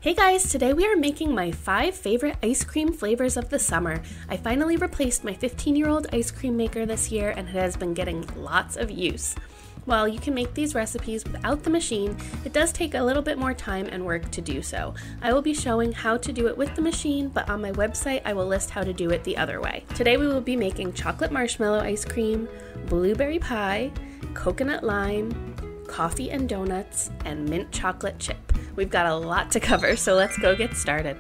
Hey guys, today we are making my 5 favorite ice cream flavors of the summer. I finally replaced my 15-year-old ice cream maker this year and it has been getting lots of use. While you can make these recipes without the machine, it does take a little bit more time and work to do so. I will be showing how to do it with the machine, but on my website I will list how to do it the other way. Today we will be making chocolate marshmallow ice cream, blueberry pie, coconut lime, coffee and donuts, and mint chocolate chip. We've got a lot to cover, so let's go get started.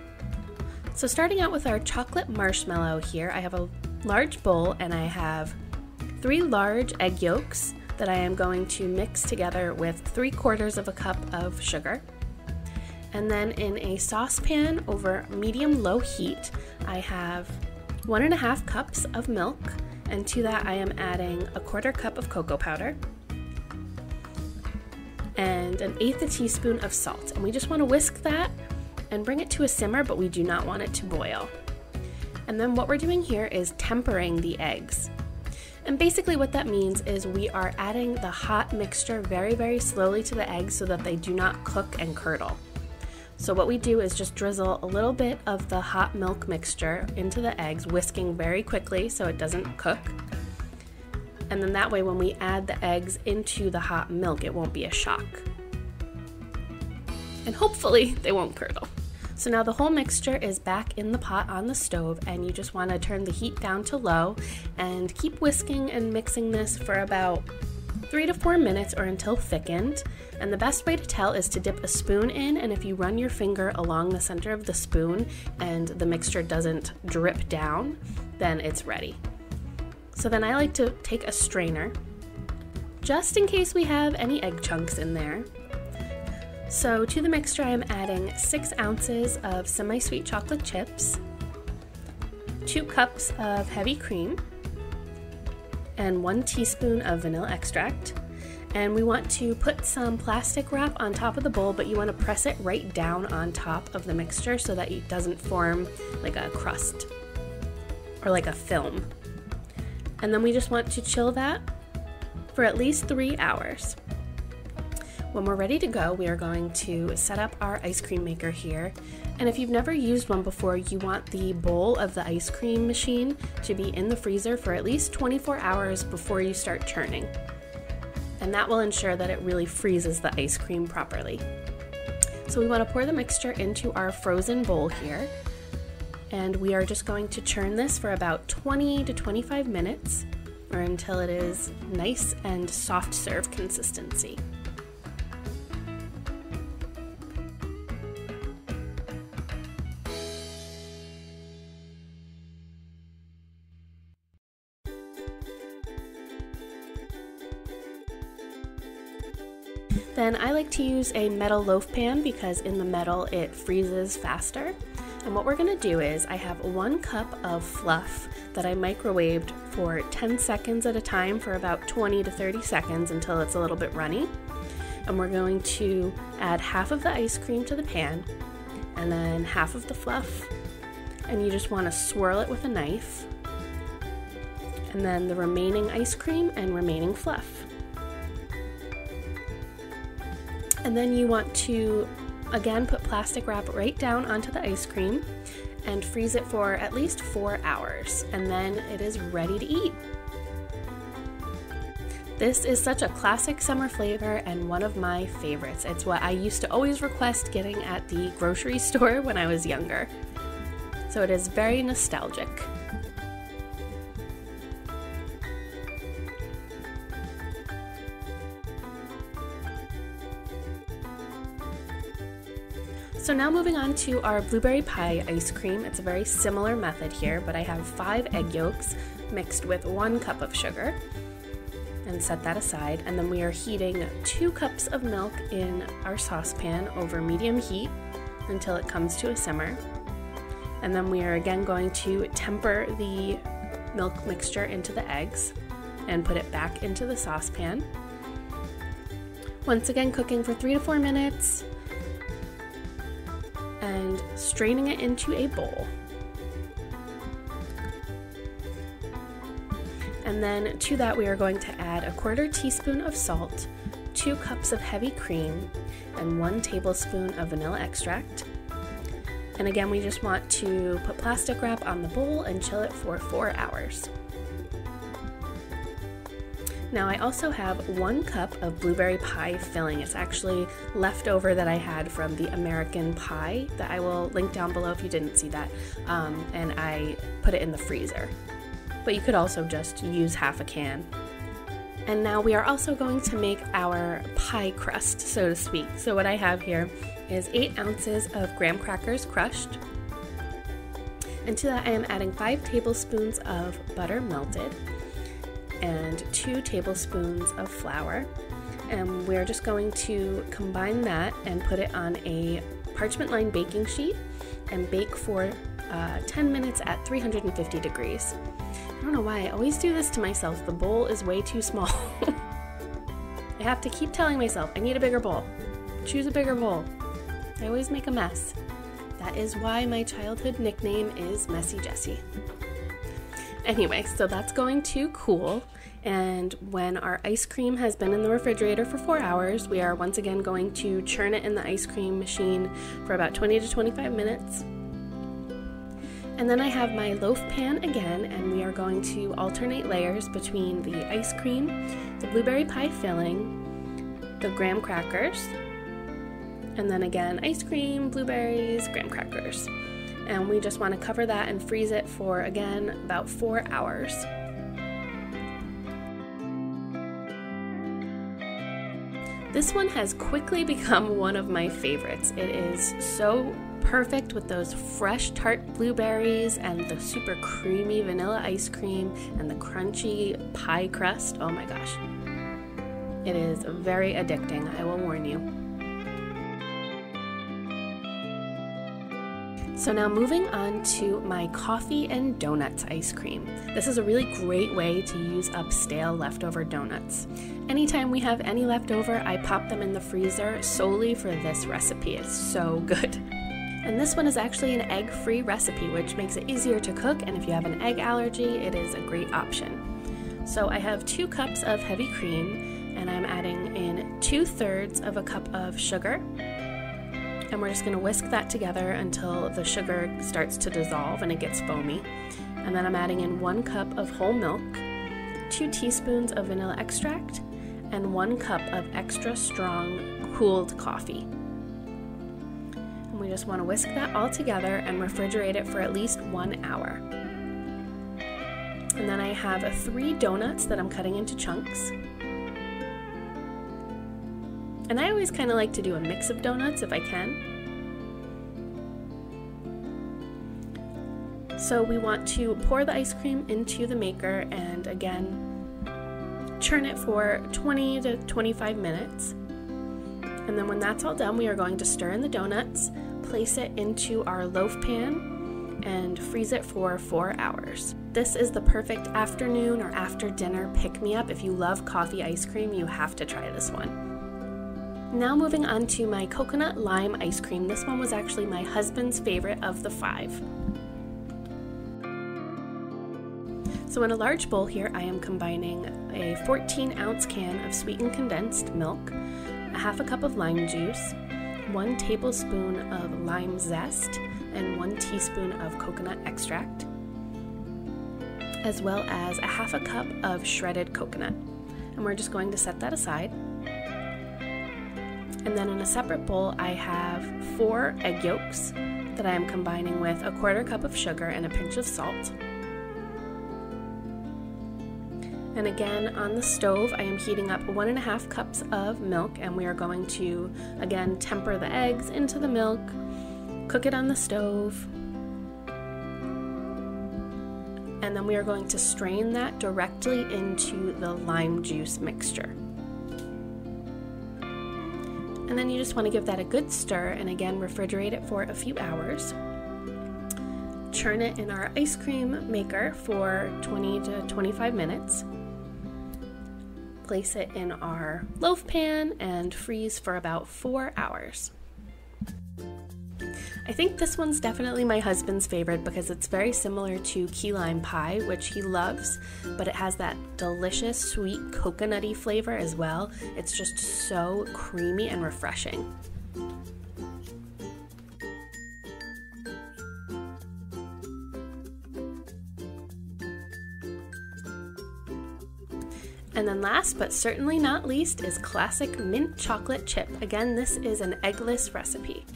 So starting out with our chocolate marshmallow here, I have a large bowl and I have 3 large egg yolks that I am going to mix together with 3/4 of a cup of sugar. And then in a saucepan over medium-low heat, I have 1.5 cups of milk, and to that I am adding 1/4 cup of cocoa powder and 1/8 teaspoon of salt. And we just want to whisk that and bring it to a simmer, but we do not want it to boil. And then what we're doing here is tempering the eggs. And basically what that means is we are adding the hot mixture very, very slowly to the eggs so that they do not cook and curdle. So what we do is just drizzle a little bit of the hot milk mixture into the eggs, whisking very quickly so it doesn't cook. And then that way when we add the eggs into the hot milk, it won't be a shock. And hopefully they won't curdle. So now the whole mixture is back in the pot on the stove, and you just want to turn the heat down to low and keep whisking and mixing this for about 3 to 4 minutes or until thickened. And the best way to tell is to dip a spoon in, and if you run your finger along the center of the spoon and the mixture doesn't drip down, then it's ready. So then I like to take a strainer, just in case we have any egg chunks in there. So to the mixture I am adding 6 ounces of semi-sweet chocolate chips, 2 cups of heavy cream, and 1 teaspoon of vanilla extract. And we want to put some plastic wrap on top of the bowl, but you want to press it right down on top of the mixture so that it doesn't form like a crust or like a film. And then we just want to chill that for at least 3 hours. When we're ready to go, we are going to set up our ice cream maker here. And if you've never used one before, you want the bowl of the ice cream machine to be in the freezer for at least 24 hours before you start churning. And that will ensure that it really freezes the ice cream properly. So we want to pour the mixture into our frozen bowl here. And we are just going to churn this for about 20 to 25 minutes or until it is nice and soft serve consistency. Then I like to use a metal loaf pan because in the metal it freezes faster. And what we're going to do is I have 1 cup of fluff that I microwaved for 10 seconds at a time for about 20 to 30 seconds until it's a little bit runny. And we're going to add half of the ice cream to the pan and then half of the fluff. And you just want to swirl it with a knife. And then the remaining ice cream and remaining fluff. And then you want to again put plastic wrap right down onto the ice cream and freeze it for at least 4 hours, and then it is ready to eat. This is such a classic summer flavor and one of my favorites. It's what I used to always request getting at the grocery store when I was younger. So it is very nostalgic. So now moving on to our blueberry pie ice cream. It's a very similar method here, but I have 5 egg yolks mixed with 1 cup of sugar, and set that aside. And then we are heating 2 cups of milk in our saucepan over medium heat until it comes to a simmer. And then we are again going to temper the milk mixture into the eggs and put it back into the saucepan. Once again cooking for 3 to 4 minutes. And straining it into a bowl. And then to that we are going to add 1/4 teaspoon of salt, 2 cups of heavy cream, and 1 tablespoon of vanilla extract. And again, we just want to put plastic wrap on the bowl and chill it for 4 hours. Now I also have 1 cup of blueberry pie filling. It's actually leftover that I had from the American pie that I will link down below if you didn't see that. And I put it in the freezer. But you could also just use half a can. And now we are also going to make our pie crust, so to speak. So what I have here is 8 ounces of graham crackers crushed. And to that I am adding 5 tablespoons of butter melted and 2 tablespoons of flour. And we're just going to combine that and put it on a parchment lined baking sheet and bake for 10 minutes at 350 degrees. I don't know why I always do this to myself. The bowl is way too small. I have to keep telling myself, I need a bigger bowl. Choose a bigger bowl. I always make a mess. That is why my childhood nickname is Messy Jessie. Anyway, so that's going to cool, and when our ice cream has been in the refrigerator for 4 hours, we are once again going to churn it in the ice cream machine for about 20 to 25 minutes. And then I have my loaf pan again, and we are going to alternate layers between the ice cream, the blueberry pie filling, the graham crackers, and then again ice cream, blueberries, graham crackers. And we just want to cover that and freeze it for, again, about 4 hours. This one has quickly become one of my favorites. It is so perfect with those fresh tart blueberries and the super creamy vanilla ice cream and the crunchy pie crust. Oh my gosh. It is very addicting, I will warn you. So now moving on to my coffee and donuts ice cream. This is a really great way to use up stale leftover donuts. Anytime we have any leftover, I pop them in the freezer solely for this recipe. It's so good. And this one is actually an egg-free recipe, which makes it easier to cook, and if you have an egg allergy, it is a great option. So I have 2 cups of heavy cream, and I'm adding in 2/3 of a cup of sugar. And we're just going to whisk that together until the sugar starts to dissolve and it gets foamy. And then I'm adding in 1 cup of whole milk, 2 teaspoons of vanilla extract, and 1 cup of extra strong cooled coffee. And we just want to whisk that all together and refrigerate it for at least 1 hour. And then I have 3 donuts that I'm cutting into chunks. And I always kind of like to do a mix of donuts if I can. So we want to pour the ice cream into the maker and again churn it for 20 to 25 minutes. And then when that's all done, we are going to stir in the donuts, place it into our loaf pan, and freeze it for 4 hours. This is the perfect afternoon or after dinner pick-me-up. If you love coffee ice cream, you have to try this one. Now moving on to my coconut lime ice cream. This one was actually my husband's favorite of the 5. So in a large bowl here, I am combining a 14-ounce can of sweetened condensed milk, a half a cup of lime juice, 1 tablespoon of lime zest, and 1 teaspoon of coconut extract, as well as a half a cup of shredded coconut. And we're just going to set that aside. And then in a separate bowl, I have 4 egg yolks that I am combining with a 1/4 cup of sugar and a pinch of salt. And again, on the stove, I am heating up 1.5 cups of milk, and we are going to, again, temper the eggs into the milk, cook it on the stove, and then we are going to strain that directly into the lime juice mixture. And then you just want to give that a good stir and again refrigerate it for a few hours. Churn it in our ice cream maker for 20 to 25 minutes. Place it in our loaf pan and freeze for about 4 hours. I think this one's definitely my husband's favorite because it's very similar to key lime pie, which he loves, but it has that delicious sweet coconutty flavor as well. It's just so creamy and refreshing. And then last but certainly not least is classic mint chocolate chip. Again, this is an eggless recipe.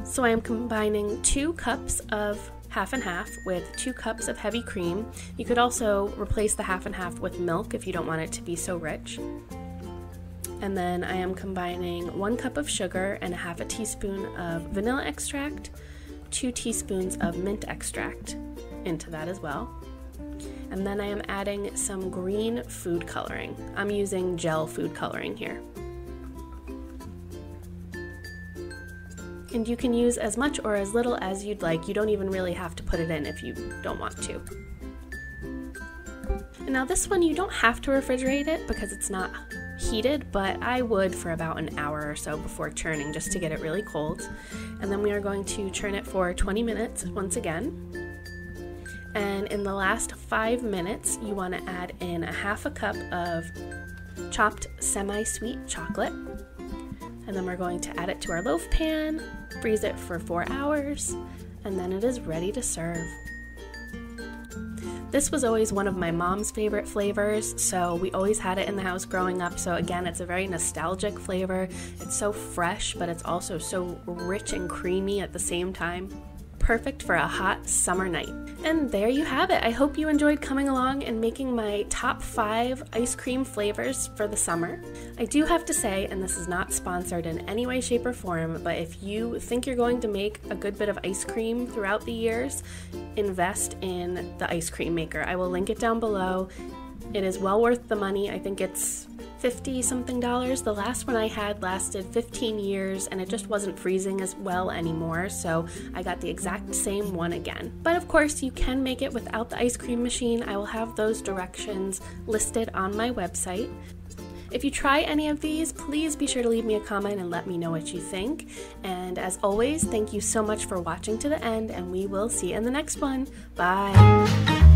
So I am combining 2 cups of half and half with 2 cups of heavy cream. You could also replace the half and half with milk if you don't want it to be so rich. And then I am combining 1 cup of sugar and 1/2 teaspoon of vanilla extract, 2 teaspoons of mint extract into that as well. And then I am adding some green food coloring. I'm using gel food coloring here. And you can use as much or as little as you'd like. You don't even really have to put it in if you don't want to. And now this one, you don't have to refrigerate it because it's not heated, but I would for about an hour or so before churning just to get it really cold. And then we are going to churn it for 20 minutes once again. And in the last 5 minutes, you want to add in 1/2 cup of chopped semi-sweet chocolate. And then we're going to add it to our loaf pan, freeze it for 4 hours, and then it is ready to serve. This was always one of my mom's favorite flavors, so we always had it in the house growing up. So again, it's a very nostalgic flavor. It's so fresh, but it's also so rich and creamy at the same time. Perfect for a hot summer night. And there you have it. I hope you enjoyed coming along and making my top 5 ice cream flavors for the summer. I do have to say, and this is not sponsored in any way, shape, or form, but if you think you're going to make a good bit of ice cream throughout the years, invest in the ice cream maker. I will link it down below. It is well worth the money. I think it's $50-something. The last one I had lasted 15 years and it just wasn't freezing as well anymore, so I got the exact same one again. But of course, you can make it without the ice cream machine. I will have those directions listed on my website. If you try any of these, please be sure to leave me a comment and let me know what you think. And as always, thank you so much for watching to the end, and we will see you in the next one. Bye!